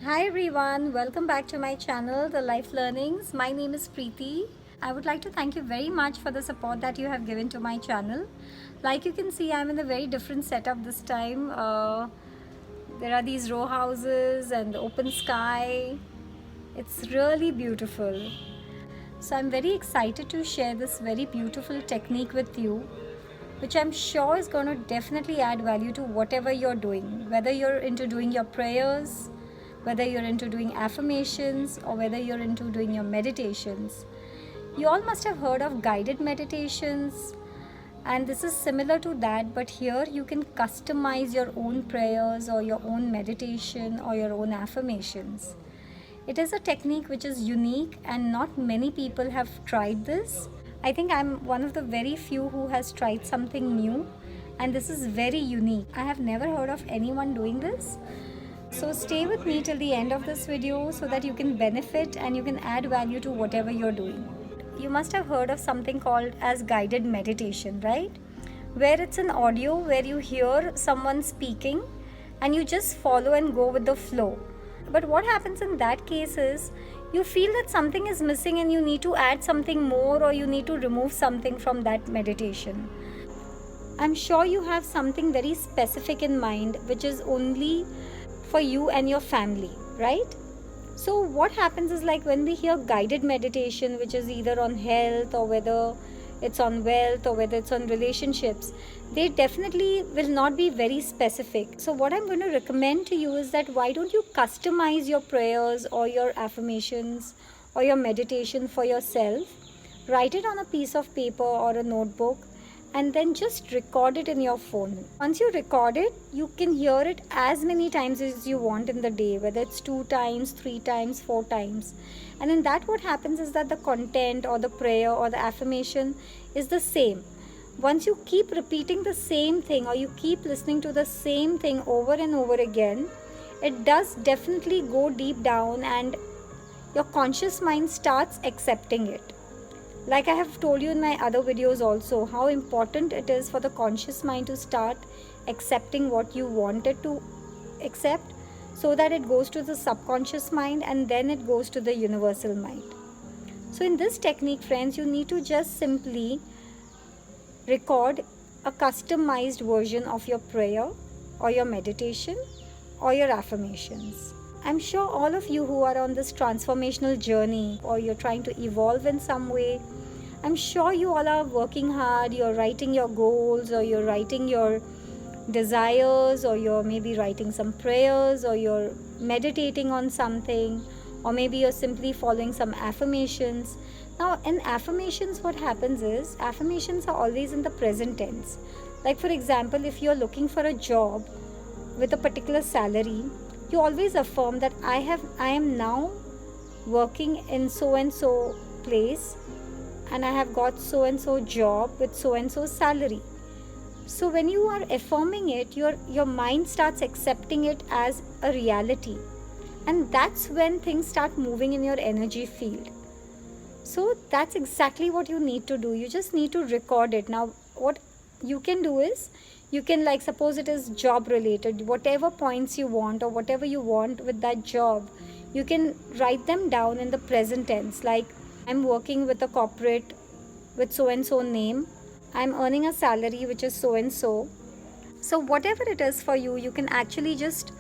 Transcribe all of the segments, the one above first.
Hi everyone, welcome back to my channel, The Life Learnings. My name is Preeti. I would like to thank you very much for the support that you have given to my channel. Like you can see, I'm in a very different setup this time. There are these row houses and the open sky. It's really beautiful. So I'm very excited to share this very beautiful technique with you, which I'm sure is going to definitely add value to whatever you're doing, whether you're into doing your prayers, whether you're into doing affirmations, or whether you're into doing your meditations. You all must have heard of guided meditations, and this is similar to that, but here you can customize your own prayers or your own meditation or your own affirmations. It is a technique which is unique, and not many people have tried this. I think I'm one of the very few who has tried something new, and this is very unique. I have never heard of anyone doing this. So stay with me till the end of this video so that you can benefit and you can add value to whatever you're doing. You must have heard of something called as guided meditation, right? Where it's an audio where you hear someone speaking and you just follow and go with the flow. But what happens in that case is you feel that something is missing and you need to add something more, or you need to remove something from that meditation. I'm sure you have something very specific in mind which is only for you and your family, right? So what happens is, like, when we hear guided meditation, which is either on health or whether it's on wealth or whether it's on relationships, they definitely will not be very specific. So what I'm going to recommend to you is that why don't you customize your prayers or your affirmations or your meditation for yourself, write it on a piece of paper or a notebook, and then just record it in your phone. Once you record it, you can hear it as many times as you want in the day, whether it's 2 times, 3 times, 4 times. And in that, what happens is that the content or the prayer or the affirmation is the same. Once you keep repeating the same thing, or you keep listening to the same thing over and over again, it does definitely go deep down and your conscious mind starts accepting it. Like I have told you in my other videos also, how important it is for the conscious mind to start accepting what you wanted to accept, so that it goes to the subconscious mind and then it goes to the universal mind. So in this technique, friends, you need to just simply record a customized version of your prayer or your meditation or your affirmations. I'm sure all of you who are on this transformational journey, or you're trying to evolve in some way, I'm sure you all are working hard. You're writing your goals, or you're writing your desires, or you're maybe writing some prayers, or you're meditating on something, or maybe you're simply following some affirmations. Now, in affirmations, what happens is affirmations are always in the present tense. Like, for example, if you're looking for a job with a particular salary, you always affirm that I am now working in so and so place, and I have got so and so job with so and so salary. So when you are affirming it, your mind starts accepting it as a reality, and that's when things start moving in your energy field. So that's exactly what you need to do. You just need to record it. Now what you can do is, you can, like, suppose it is job related, whatever points you want or whatever you want with that job, you can write them down in the present tense. Like, I'm working with a corporate with so and so name, I'm earning a salary which is so and so. So whatever it is for you, you can actually just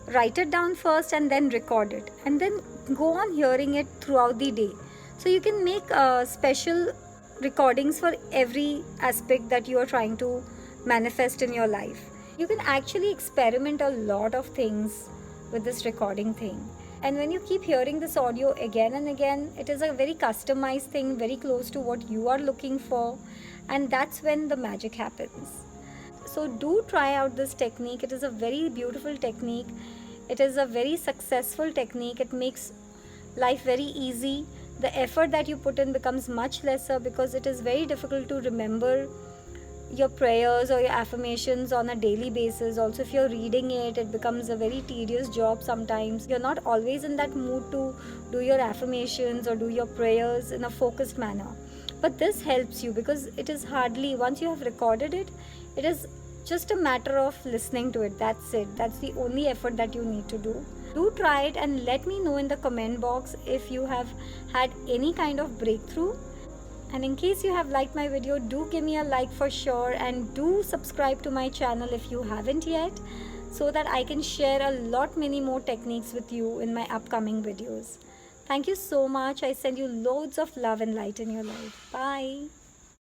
write it down first and then record it, and then go on hearing it throughout the day. So you can make special recordings for every aspect that you are trying to manifest in your life. You can actually experiment a lot of things with this recording thing. And when you keep hearing this audio again and again, it is a very customized thing, very close to what you are looking for, and that's when the magic happens. So do try out this technique. It is a very beautiful technique. It is a very successful technique. It makes life very easy. The effort that you put in becomes much lesser, because it is very difficult to remember your prayers or your affirmations on a daily basis. Also, if you're reading it, it becomes a very tedious job sometimes. You're not always in that mood to do your affirmations or do your prayers in a focused manner. But this helps you, because it is hardly, once you have recorded it, it is just a matter of listening to it. That's it. That's the only effort that you need to do. Do try it and let me know in the comment box if you have had any kind of breakthrough. And in case you have liked my video, do give me a like for sure, and do subscribe to my channel if you haven't yet, so that I can share a lot many more techniques with you in my upcoming videos. Thank you so much. I send you loads of love and light in your life. Bye.